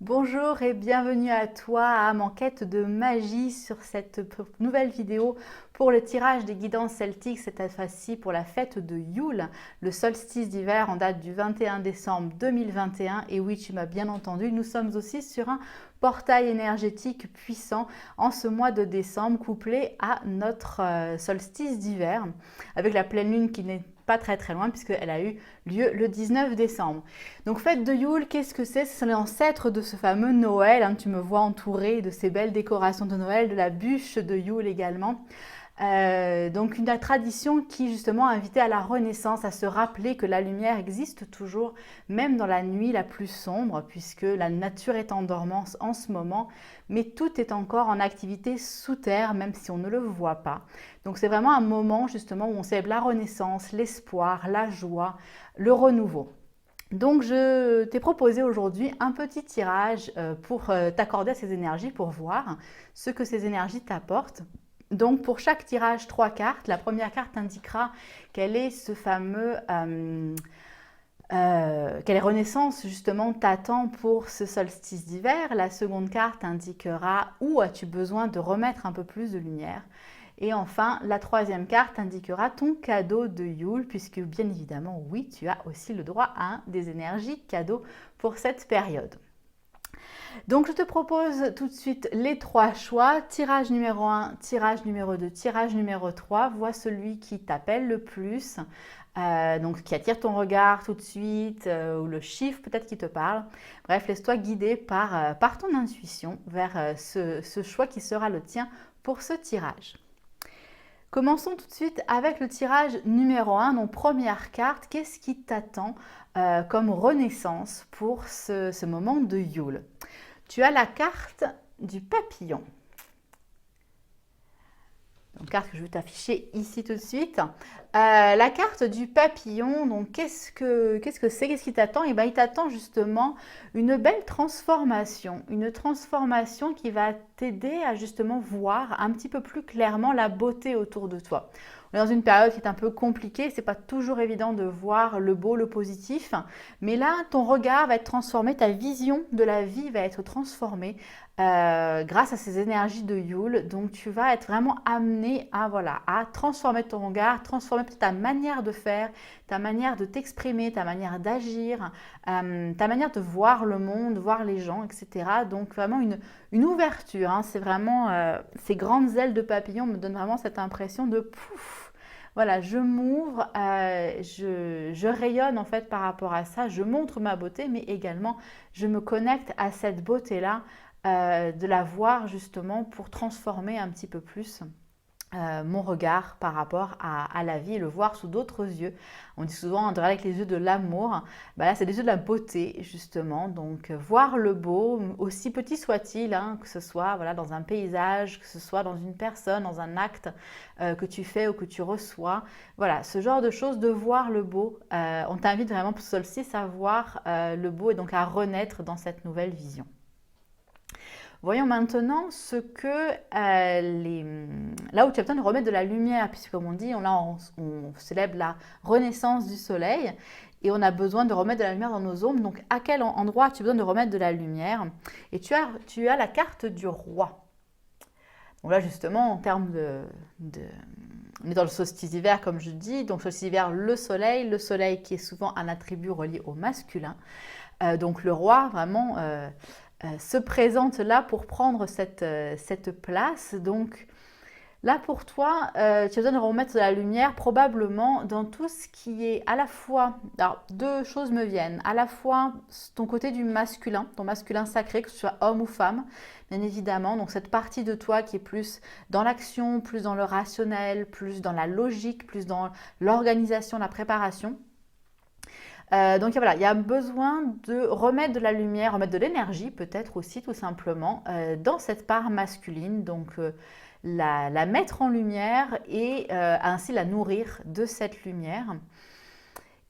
Bonjour et bienvenue à toi à en quête de magie sur cette nouvelle vidéo pour le tirage des guidances celtiques, cette fois-ci pour la fête de Yule, le solstice d'hiver en date du 21 décembre 2021. Et oui, tu m'as bien entendu, nous sommes aussi sur un portail énergétique puissant en ce mois de décembre, couplé à notre solstice d'hiver, avec la pleine lune qui n'est pas très loin puisqu'elle a eu lieu le 19 décembre. Donc fête de Yule, qu'est-ce que c'est? C'est l'ancêtre de ce fameux Noël, hein. Tu me vois entourée de ces belles décorations de Noël, de la bûche de Yule également. Donc une tradition qui justement invitait à la Renaissance, à se rappeler que la lumière existe toujours, même dans la nuit la plus sombre, puisque la nature est en dormance en ce moment, mais tout est encore en activité sous terre, même si on ne le voit pas. Donc c'est vraiment un moment justement où on célèbre la Renaissance, l'espoir, la joie, le renouveau. Donc je t'ai proposé aujourd'hui un petit tirage pour t'accorder à ces énergies, pour voir ce que ces énergies t'apportent. Donc pour chaque tirage, 3 cartes. La première carte indiquera quel est ce fameux, quelle renaissance justement t'attend pour ce solstice d'hiver. La seconde carte indiquera où as-tu besoin de remettre un peu plus de lumière. Et enfin, la troisième carte indiquera ton cadeau de Yule, puisque bien évidemment, oui, tu as aussi le droit à des énergies cadeaux pour cette période. Donc je te propose tout de suite les 3 choix. Tirage numéro 1, tirage numéro 2, tirage numéro 3. Vois celui qui t'appelle le plus, donc qui attire ton regard tout de suite, ou le chiffre peut-être qui te parle. Bref, laisse-toi guider par ton intuition vers ce choix qui sera le tien pour ce tirage. Commençons tout de suite avec le tirage numéro 1. Donc première carte, qu'est-ce qui t'attend comme renaissance pour ce moment de Yule? Tu as la carte du papillon. Donc, carte que je vais t'afficher ici tout de suite. La carte du papillon, donc qu'est-ce que c'est? Qu'est-ce qui t'attend? Et bien, il t'attend justement une belle transformation. Une transformation qui va t'aider à justement voir un petit peu plus clairement la beauté autour de toi. On est dans une période qui est un peu compliquée, c'est pas toujours évident de voir le beau, le positif, mais là, ton regard va être transformé, ta vision de la vie va être transformée grâce à ces énergies de Yule. Donc, tu vas être vraiment amené à, voilà, à transformer ton regard, transformer ta manière de faire, ta manière de t'exprimer, ta manière d'agir, ta manière de voir le monde, voir les gens, etc. Donc, vraiment une ouverture. Hein. C'est vraiment, ces grandes ailes de papillon me donnent vraiment cette impression de pouf. Voilà, je m'ouvre, je rayonne en fait par rapport à ça, je montre ma beauté, mais également je me connecte à cette beauté-là, de la voir justement pour transformer un petit peu plus mon regard par rapport à la vie et le voir sous d'autres yeux. On dit souvent on regarde avec les yeux de l'amour. Ben là, c'est les yeux de la beauté, justement. Donc, voir le beau, aussi petit soit-il, hein, que ce soit voilà, dans un paysage, que ce soit dans une personne, dans un acte que tu fais ou que tu reçois. Voilà, ce genre de choses, de voir le beau. On t'invite vraiment pour ce solstice à voir le beau et donc à renaître dans cette nouvelle vision. Voyons maintenant ce que là où tu as besoin de remettre de la lumière, puisque comme on dit, on célèbre la renaissance du soleil et on a besoin de remettre de la lumière dans nos ombres. Donc à quel endroit tu as besoin de remettre de la lumière? Et tu as la carte du roi. Donc là justement en termes on est dans le solstice d'hiver comme je dis, donc solstice d'hiver le soleil qui est souvent un attribut relié au masculin. Donc le roi vraiment se présente là pour prendre cette place. Donc là pour toi, tu as besoin de remettre de la lumière probablement dans tout ce qui est à la fois, alors 2 choses me viennent, à la fois ton côté du masculin, ton masculin sacré, que ce soit homme ou femme, bien évidemment, donc cette partie de toi qui est plus dans l'action, plus dans le rationnel, plus dans la logique, plus dans l'organisation, la préparation. Donc voilà, il y a besoin de remettre de la lumière, remettre de l'énergie peut-être aussi tout simplement dans cette part masculine, donc la mettre en lumière et ainsi la nourrir de cette lumière.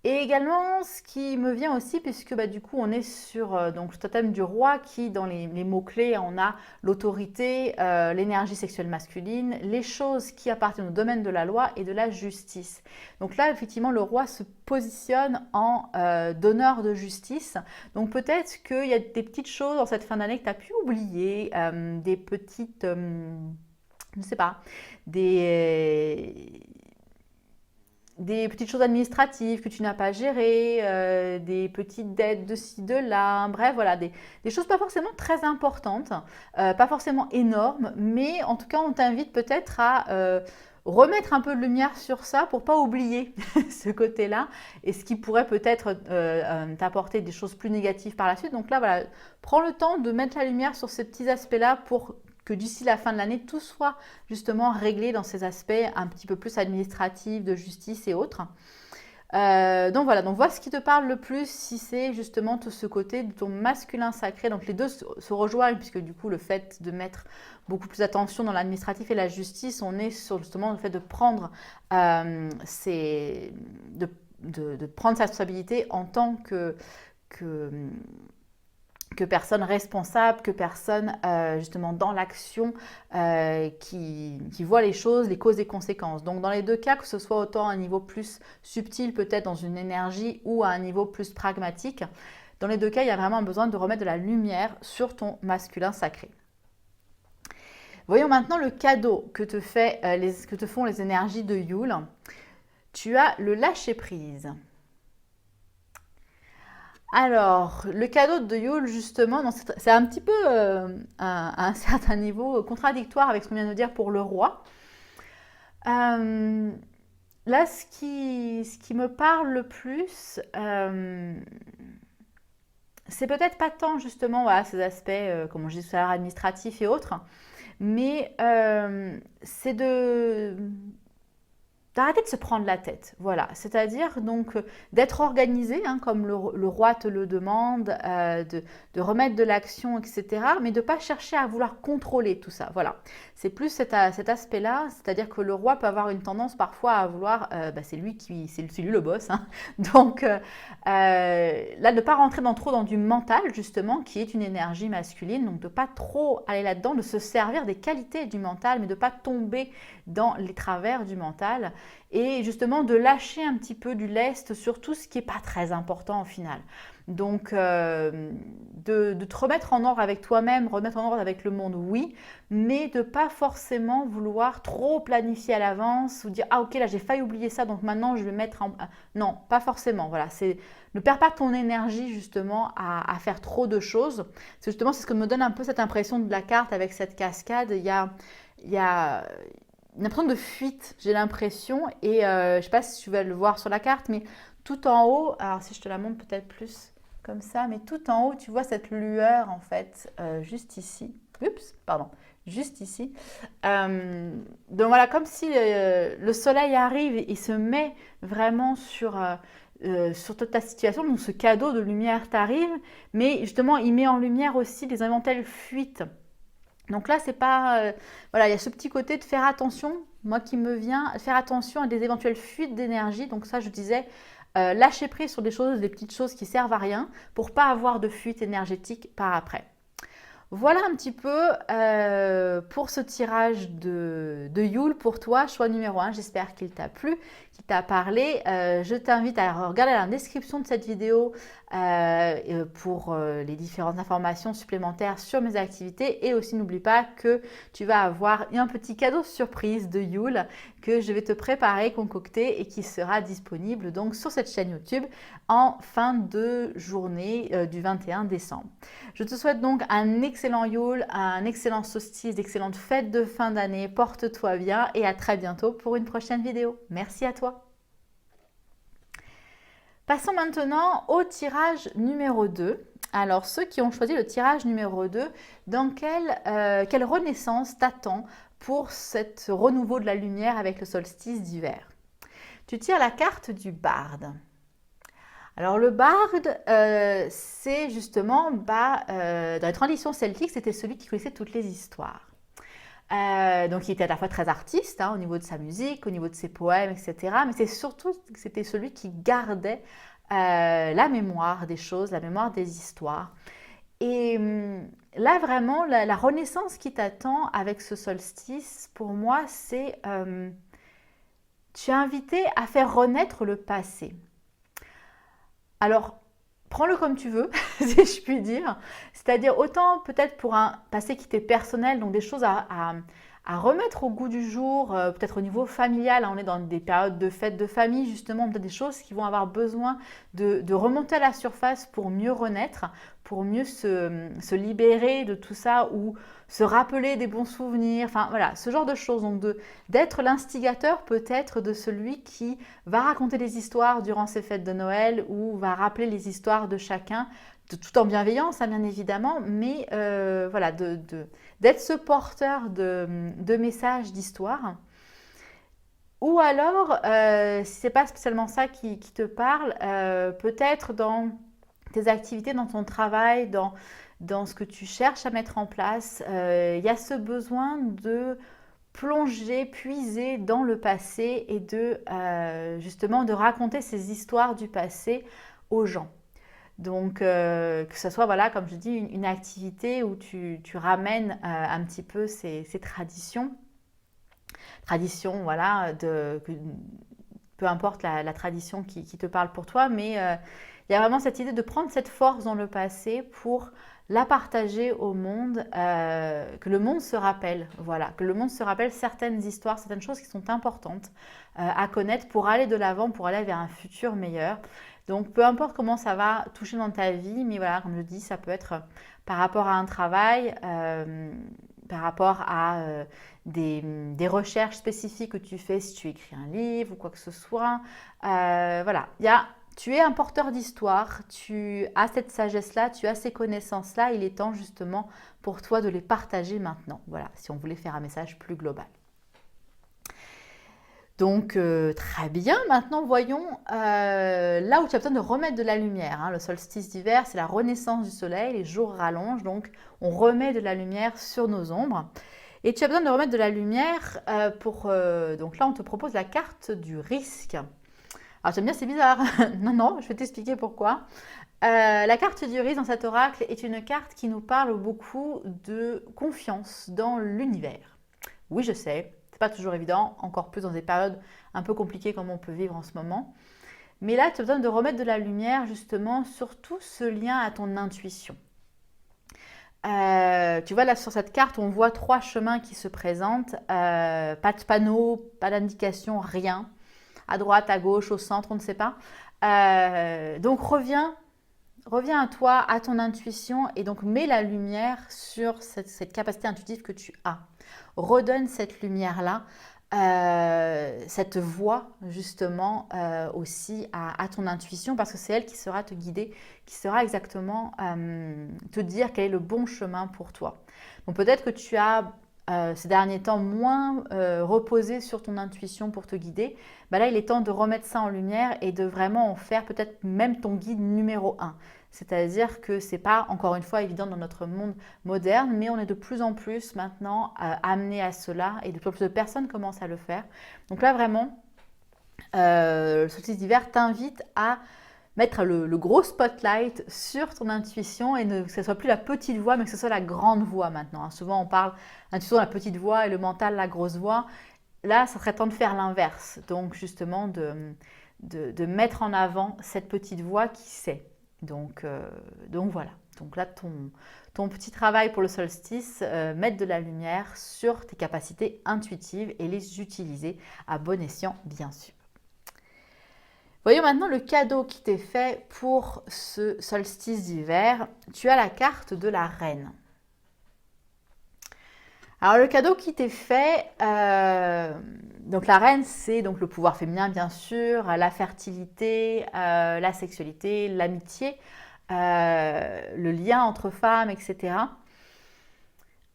Et également, ce qui me vient aussi, puisque bah, du coup, on est sur donc, le totem du roi qui, dans les mots-clés, on a l'autorité, l'énergie sexuelle masculine, les choses qui appartiennent au domaine de la loi et de la justice. Donc là, effectivement, le roi se positionne en donneur de justice. Donc peut-être qu'il y a des petites choses dans cette fin d'année que tu as pu oublier, des petites, je ne sais pas, des petites choses administratives que tu n'as pas gérées, des petites dettes de ci, de là, bref, voilà, des choses pas forcément très importantes, pas forcément énormes, mais en tout cas, on t'invite peut-être à remettre un peu de lumière sur ça pour pas oublier ce côté-là et ce qui pourrait peut-être t'apporter des choses plus négatives par la suite. Donc là, voilà, prends le temps de mettre la lumière sur ces petits aspects-là pour que d'ici la fin de l'année, tout soit justement réglé dans ces aspects un petit peu plus administratifs, de justice et autres. Donc voilà, donc vois ce qui te parle le plus si c'est justement tout ce côté de ton masculin sacré. Donc les deux se rejoignent puisque du coup le fait de mettre beaucoup plus d'attention dans l'administratif et la justice, on est sur justement le fait de prendre de prendre sa responsabilité en tant que personne responsable, que personne justement dans l'action qui voit les choses, les causes et conséquences. Donc dans les deux cas, que ce soit autant à un niveau plus subtil peut-être dans une énergie ou à un niveau plus pragmatique, dans les deux cas, il y a vraiment besoin de remettre de la lumière sur ton masculin sacré. Voyons maintenant le cadeau que te font les énergies de Yule. Tu as le lâcher-prise. Alors, le cadeau de Yule, justement, c'est un petit peu à un certain niveau contradictoire avec ce qu'on vient de dire pour le roi. Là, ce qui me parle le plus, c'est peut-être pas tant justement voilà, ces aspects, comme je disais tout à l'heure, administratifs et autres, mais c'est d'arrêter de se prendre la tête, voilà. C'est-à-dire donc d'être organisé, hein, comme le roi te le demande, de remettre de l'action, etc. Mais de ne pas chercher à vouloir contrôler tout ça, voilà. C'est plus cet aspect-là, c'est-à-dire que le roi peut avoir une tendance parfois à vouloir, c'est lui le boss, hein. Donc là, de ne pas rentrer trop dans du mental, justement, qui est une énergie masculine, donc de ne pas trop aller là-dedans, de se servir des qualités du mental, mais de ne pas tomber dans les travers du mental et justement de lâcher un petit peu du lest sur tout ce qui n'est pas très important au final. Donc de te remettre en ordre avec toi-même, remettre en ordre avec le monde, oui, mais de pas forcément vouloir trop planifier à l'avance ou dire ah ok là j'ai failli oublier ça donc maintenant je vais mettre en... Non, pas forcément, voilà, ne perds pas ton énergie justement à faire trop de choses. C'est justement ce que me donne un peu cette impression de la carte avec cette cascade. Il y a une impression de fuite, j'ai l'impression, et je ne sais pas si tu vas le voir sur la carte, mais tout en haut, alors si je te la montre peut-être plus comme ça, mais tout en haut, tu vois cette lueur en fait, juste ici. Oups, pardon, juste ici. Donc voilà, comme si le soleil arrive et se met vraiment sur toute ta situation, donc ce cadeau de lumière t'arrive, mais justement, il met en lumière aussi les éventuelles fuites. Donc là, c'est pas... voilà, il y a ce petit côté de faire attention, moi qui me vient, faire attention à des éventuelles fuites d'énergie. Donc ça, je disais, lâcher prise sur des choses, des petites choses qui servent à rien pour pas avoir de fuite énergétique par après. Voilà un petit peu pour ce tirage de Yule pour toi, choix numéro 1. J'espère qu'il t'a plu, qu'il t'a parlé. Je t'invite à regarder la description de cette vidéo pour les différentes informations supplémentaires sur mes activités. Et aussi, n'oublie pas que tu vas avoir un petit cadeau surprise de Yule que je vais te préparer, concocter et qui sera disponible donc sur cette chaîne YouTube en fin de journée du 21 décembre. Je te souhaite donc un excellent Yule, un excellent solstice, d'excellentes fêtes de fin d'année. Porte-toi bien et à très bientôt pour une prochaine vidéo. Merci à toi. Passons maintenant au tirage numéro 2. Alors, ceux qui ont choisi le tirage numéro 2, dans quelle renaissance t'attends pour ce renouveau de la lumière avec le solstice d'hiver? Tu tires la carte du barde. Alors le barde, c'est justement, dans la tradition celtique, c'était celui qui connaissait toutes les histoires. Donc il était à la fois très artiste au niveau de sa musique, au niveau de ses poèmes, etc. Mais c'est surtout que c'était celui qui gardait la mémoire des choses, la mémoire des histoires. Et là, vraiment, la renaissance qui t'attend avec ce solstice, pour moi, c'est tu es invité à faire renaître le passé. Alors, prends-le comme tu veux, si je puis dire. C'est-à-dire autant peut-être pour un passé qui t'est personnel, donc des choses à remettre au goût du jour, peut-être au niveau familial. On est dans des périodes de fêtes de famille, justement, peut-être des choses qui vont avoir besoin de remonter à la surface pour mieux renaître, pour mieux se libérer de tout ça ou se rappeler des bons souvenirs. Enfin, voilà, ce genre de choses. Donc, d'être l'instigateur peut-être de celui qui va raconter des histoires durant ces fêtes de Noël ou va rappeler les histoires de chacun, tout en bienveillance, bien évidemment, mais voilà, d'être ce porteur de messages, d'histoires. Ou alors, si ce n'est pas spécialement ça qui te parle, peut-être dans tes activités, dans ton travail, dans ce que tu cherches à mettre en place, il y a ce besoin de plonger, puiser dans le passé et justement de raconter ces histoires du passé aux gens. Donc, que ce soit, voilà, comme je dis, une activité où tu ramènes un petit peu ces traditions. Traditions, voilà, peu importe la tradition qui te parle pour toi, mais il y a vraiment cette idée de prendre cette force dans le passé pour la partager au monde, que le monde se rappelle, voilà, que le monde se rappelle certaines histoires, certaines choses qui sont importantes à connaître pour aller de l'avant, pour aller vers un futur meilleur. Donc, peu importe comment ça va toucher dans ta vie, mais voilà, comme je dis, ça peut être par rapport à un travail, par rapport à des recherches spécifiques que tu fais si tu écris un livre ou quoi que ce soit. Voilà, tu es un porteur d'histoire, tu as cette sagesse-là, tu as ces connaissances-là. Il est temps justement pour toi de les partager maintenant. Voilà, si on voulait faire un message plus global. Donc, très bien. Maintenant, voyons là où tu as besoin de remettre de la lumière. Le solstice d'hiver, c'est la renaissance du soleil. Les jours rallongent, donc on remet de la lumière sur nos ombres. Et tu as besoin de remettre de la lumière donc là, on te propose la carte du risque. Alors, tu vas me dire, c'est bizarre. Non, non, je vais t'expliquer pourquoi. La carte du risque dans cet oracle est une carte qui nous parle beaucoup de confiance dans l'univers. Oui, je sais. Pas toujours évident, encore plus dans des périodes un peu compliquées comme on peut vivre en ce moment. Mais là, tu as besoin de remettre de la lumière justement sur tout ce lien à ton intuition. Tu vois là sur cette carte, on voit 3 chemins qui se présentent. Pas de panneau, pas d'indication, rien. À droite, à gauche, au centre, on ne sait pas. Donc reviens à toi, à ton intuition et donc mets la lumière sur cette capacité intuitive que tu as. Redonne cette lumière-là, cette voix justement aussi à ton intuition parce que c'est elle qui sera te guider, qui sera exactement te dire quel est le bon chemin pour toi. Donc peut-être que tu as ces derniers temps moins reposé sur ton intuition pour te guider. Là, il est temps de remettre ça en lumière et de vraiment en faire peut-être même ton guide numéro 1. C'est-à-dire que ce n'est pas, encore une fois, évident dans notre monde moderne, mais on est de plus en plus maintenant amené à cela et de plus en plus de personnes commencent à le faire. Donc là, vraiment, le solstice d'hiver t'invite à mettre le gros spotlight sur ton intuition et que ce ne soit plus la petite voix, mais que ce soit la grande voix maintenant. Souvent, on parle intuition, la petite voix et le mental, la grosse voix. Là, ça serait temps de faire l'inverse. Donc, justement, de mettre en avant cette petite voix qui sait. Donc voilà. Donc là, ton petit travail pour le solstice, mettre de la lumière sur tes capacités intuitives et les utiliser à bon escient, bien sûr. Voyons maintenant le cadeau qui t'est fait pour ce solstice d'hiver. Tu as la carte de la reine. Alors le cadeau qui t'est fait, donc la reine, c'est donc le pouvoir féminin bien sûr, la fertilité, la sexualité, l'amitié, le lien entre femmes, etc.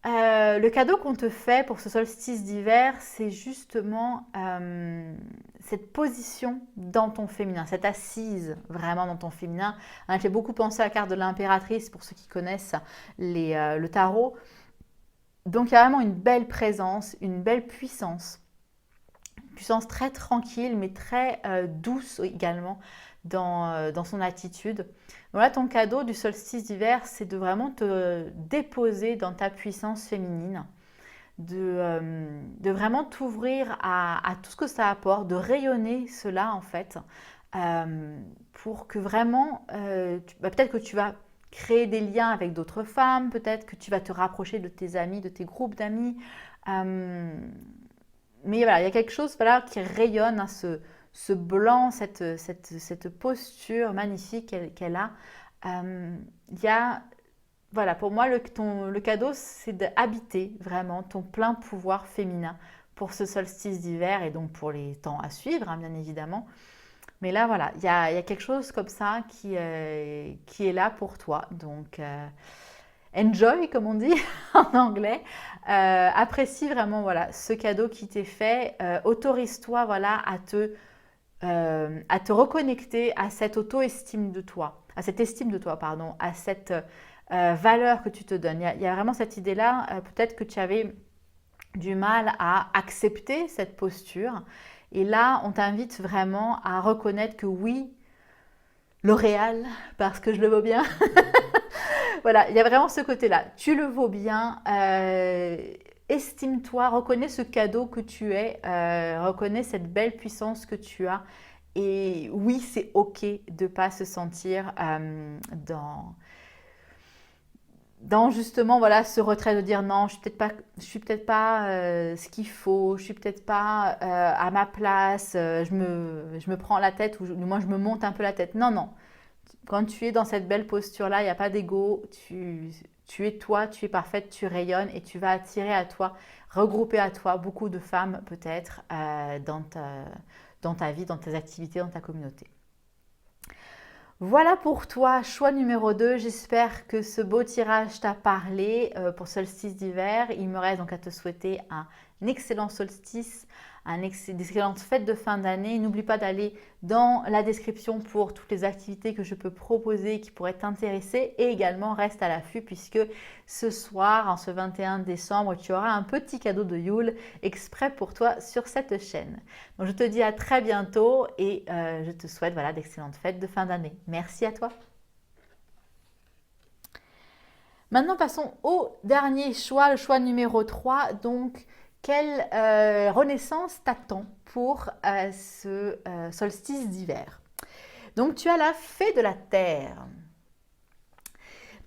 Le cadeau qu'on te fait pour ce solstice d'hiver, c'est justement cette position dans ton féminin, cette assise vraiment dans ton féminin. J'ai beaucoup pensé à la carte de l'impératrice pour ceux qui connaissent le tarot. Donc, il y a vraiment une belle présence, une belle puissance. Une puissance très tranquille, mais très douce également dans son attitude. Voilà, ton cadeau du solstice d'hiver, c'est de vraiment te déposer dans ta puissance féminine, de vraiment t'ouvrir à tout ce que ça apporte, de rayonner cela en fait, pour que vraiment, peut-être que tu vas créer des liens avec d'autres femmes, peut-être que tu vas te rapprocher de tes amis, de tes groupes d'amis. Euh, mais voilà, il y a quelque chose voilà, qui rayonne, hein, ce blanc, cette posture magnifique qu'elle a. Il y a, voilà, pour moi, le cadeau, c'est d'habiter vraiment ton plein pouvoir féminin pour ce solstice d'hiver et donc pour les temps à suivre, hein, bien évidemment. Mais là, voilà, il y a quelque chose comme ça qui est là pour toi. Donc, enjoy, comme on dit en anglais. Apprécie vraiment voilà, ce cadeau qui t'est fait. Autorise-toi voilà, à te reconnecter à cette auto-estime de toi, à cette estime de toi, pardon, à cette valeur que tu te donnes. Il y a vraiment cette idée-là, peut-être que tu avais du mal à accepter cette posture. Et là, on t'invite vraiment à reconnaître que oui, L'Oréal, parce que je le vaux bien. Voilà, il y a vraiment ce côté-là. Tu le vaux bien. Estime-toi, reconnais ce cadeau que tu es, reconnais cette belle puissance que tu as. Et oui, c'est OK de ne pas se sentir dans justement voilà ce retrait de dire non, je suis peut-être pas ce qu'il faut, je suis peut-être pas à ma place, je me prends la tête ou du moins je me monte un peu la tête. Non, non. Quand tu es dans cette belle posture-là, il n'y a pas d'ego, tu es toi, tu es parfaite, tu rayonnes et tu vas attirer à toi, regrouper à toi beaucoup de femmes peut-être dans ta vie, dans tes activités, dans ta communauté. Voilà pour toi, choix numéro 2. J'espère que ce beau tirage t'a parlé pour solstice d'hiver. Il me reste donc à te souhaiter un excellent solstice, d'excellentes fêtes de fin d'année. N'oublie pas d'aller dans la description pour toutes les activités que je peux proposer qui pourraient t'intéresser. Et également, reste à l'affût puisque ce soir, en ce 21 décembre, tu auras un petit cadeau de Yule exprès pour toi sur cette chaîne. Donc, je te dis à très bientôt et je te souhaite voilà, d'excellentes fêtes de fin d'année. Merci à toi. Maintenant, passons au dernier choix, le choix numéro 3. Donc, quelle renaissance t'attend pour ce solstice d'hiver? Donc, tu as la fée de la terre.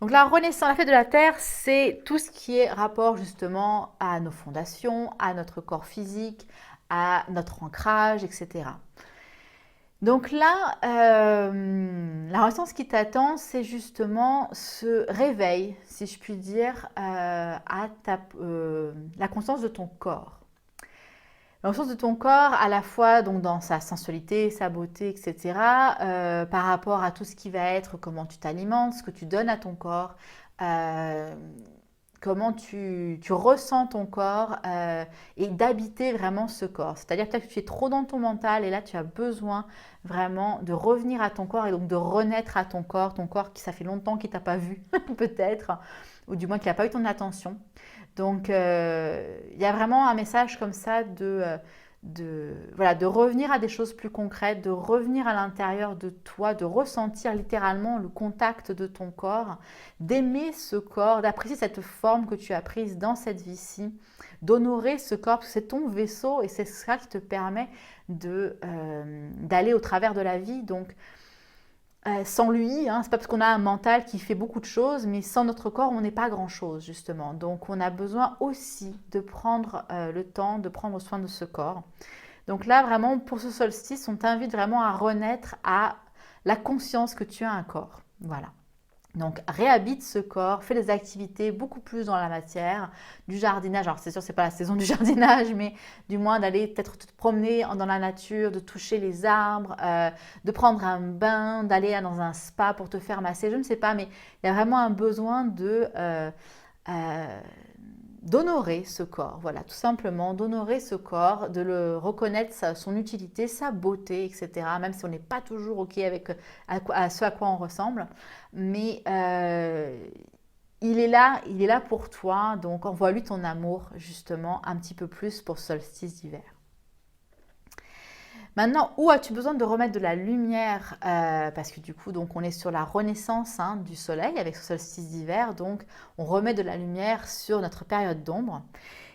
Donc, la renaissance, la fée de la terre, c'est tout ce qui est rapport justement à nos fondations, à notre corps physique, à notre ancrage, etc. Donc là, la renaissance qui t'attend, c'est justement ce réveil, si je puis dire, à la conscience de ton corps. La conscience de ton corps, à la fois donc, dans sa sensualité, sa beauté, etc., par rapport à tout ce qui va être comment tu t'alimentes, ce que tu donnes à ton corps, euh, comment tu ressens ton corps et d'habiter vraiment ce corps. C'est-à-dire peut-être que tu es trop dans ton mental et là tu as besoin vraiment de revenir à ton corps et donc de renaître à ton corps qui ça fait longtemps qu'il t'a pas vu peut-être, ou du moins qu'il n'a pas eu ton attention. Donc il y a vraiment un message comme ça voilà, de revenir à des choses plus concrètes, de revenir à l'intérieur de toi, de ressentir littéralement le contact de ton corps, d'aimer ce corps, d'apprécier cette forme que tu as prise dans cette vie-ci, d'honorer ce corps, parce que c'est ton vaisseau et c'est ça qui te permet d'aller au travers de la vie. Donc, sans lui, hein, c'est pas parce qu'on a un mental qui fait beaucoup de choses, mais sans notre corps, on n'est pas grand-chose, justement. Donc, on a besoin aussi de prendre le temps, de prendre soin de ce corps. Donc là, vraiment, pour ce solstice, on t'invite vraiment à renaître à la conscience que tu as un corps. Voilà. Donc, réhabite ce corps, fais des activités beaucoup plus dans la matière, du jardinage. Alors, c'est sûr, c'est pas la saison du jardinage, mais du moins d'aller peut-être te promener dans la nature, de toucher les arbres, de prendre un bain, d'aller dans un spa pour te faire masser. Je ne sais pas, mais il y a vraiment un besoin d'honorer ce corps, voilà, tout simplement, d'honorer ce corps, de le reconnaître son utilité, sa beauté, etc. Même si on n'est pas toujours OK avec à ce à quoi on ressemble. Mais il est là pour toi, donc envoie-lui ton amour justement un petit peu plus pour ce solstice d'hiver. Maintenant, où as-tu besoin de remettre de la lumière parce que du coup, donc, on est sur la renaissance du soleil avec ce solstice d'hiver. Donc, on remet de la lumière sur notre période d'ombre.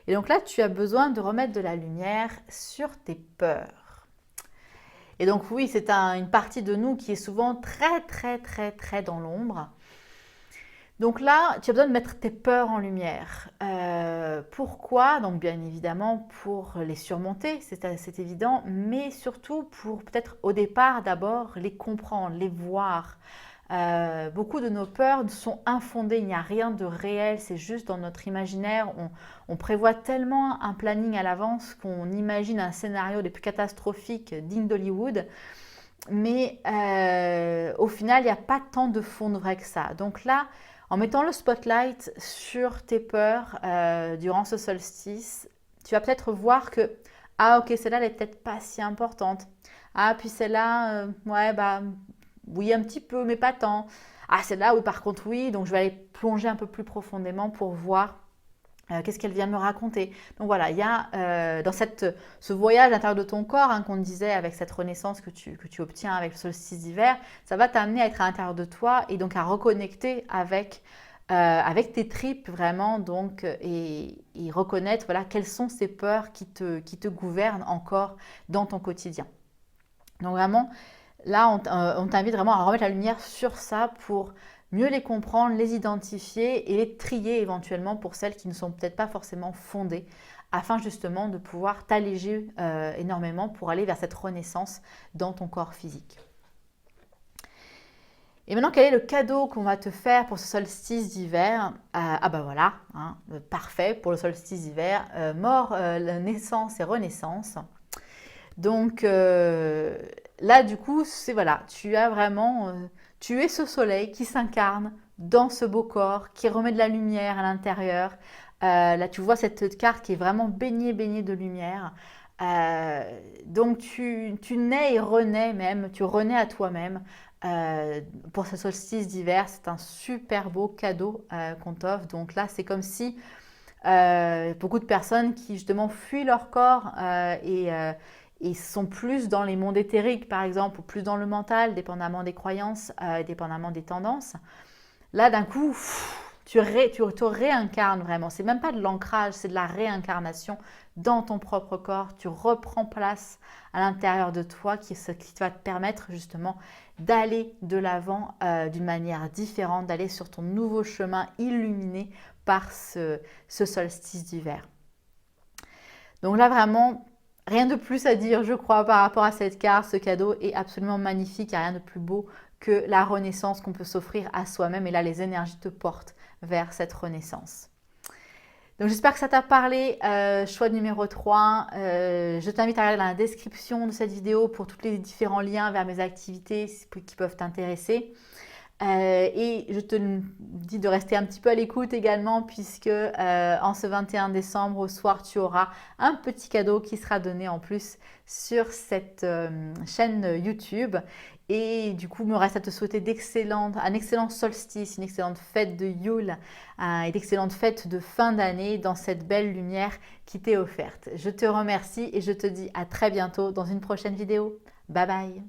Et donc là, tu as besoin de remettre de la lumière sur tes peurs. Et donc oui, c'est une partie de nous qui est souvent très, très, très, très dans l'ombre. Donc là, tu as besoin de mettre tes peurs en lumière. Pourquoi? Donc bien évidemment pour les surmonter, c'est évident, mais surtout pour peut-être au départ d'abord les comprendre, les voir. Beaucoup de nos peurs sont infondées, il n'y a rien de réel, c'est juste dans notre imaginaire. On prévoit tellement un planning à l'avance qu'on imagine un scénario des plus catastrophiques digne d'Hollywood. Mais au final, il n'y a pas tant de fond de vrai que ça. Donc là, en mettant le spotlight sur tes peurs durant ce solstice, tu vas peut-être voir que, ah ok, celle-là, elle n'est peut-être pas si importante. Ah, puis celle-là, ouais, bah, oui, un petit peu, mais pas tant. Ah, celle-là, oui, par contre, oui. Donc, je vais aller plonger un peu plus profondément pour voir qu'est-ce qu'elle vient me raconter. Donc voilà, il y a dans ce voyage à l'intérieur de ton corps qu'on disait avec cette renaissance que tu obtiens avec le solstice d'hiver, ça va t'amener à être à l'intérieur de toi et donc à reconnecter avec tes tripes vraiment donc et reconnaître voilà quelles sont ces peurs qui te gouvernent encore dans ton quotidien. Donc vraiment, là, on t'invite vraiment à remettre la lumière sur ça pour mieux les comprendre, les identifier et les trier éventuellement pour celles qui ne sont peut-être pas forcément fondées, afin justement de pouvoir t'alléger énormément pour aller vers cette renaissance dans ton corps physique. Et maintenant, quel est le cadeau qu'on va te faire pour ce solstice d'hiver? Ah bah voilà, parfait pour le solstice d'hiver, mort, naissance et renaissance. Donc là, du coup, c'est voilà, tu as vraiment, tu es ce soleil qui s'incarne dans ce beau corps, qui remet de la lumière à l'intérieur. Là, tu vois cette carte qui est vraiment baignée, baignée de lumière. Donc tu nais et renais même, tu renais à toi-même. Pour ce solstice d'hiver, c'est un super beau cadeau qu'on t'offre. Donc là, c'est comme si beaucoup de personnes qui justement fuient leur corps et sont plus dans les mondes éthériques, par exemple, ou plus dans le mental, dépendamment des croyances, dépendamment des tendances. Là, d'un coup, tu te réincarnes vraiment. C'est même pas de l'ancrage, c'est de la réincarnation dans ton propre corps. Tu reprends place à l'intérieur de toi, ce qui va te permettre justement d'aller de l'avant d'une manière différente, d'aller sur ton nouveau chemin illuminé par ce solstice d'hiver. Donc là, vraiment, rien de plus à dire, je crois, par rapport à cette carte. Ce cadeau est absolument magnifique. Il n'y a rien de plus beau que la renaissance qu'on peut s'offrir à soi-même. Et là, les énergies te portent vers cette renaissance. Donc j'espère que ça t'a parlé. Choix numéro 3. Je t'invite à regarder dans la description de cette vidéo pour tous les différents liens vers mes activités qui peuvent t'intéresser. Et je te dis de rester un petit peu à l'écoute également puisque en ce 21 décembre au soir, tu auras un petit cadeau qui sera donné en plus sur cette chaîne YouTube. Et du coup, il me reste à te souhaiter un excellent solstice, une excellente fête de Yule et d'excellentes fêtes de fin d'année dans cette belle lumière qui t'est offerte. Je te remercie et je te dis à très bientôt dans une prochaine vidéo. Bye bye!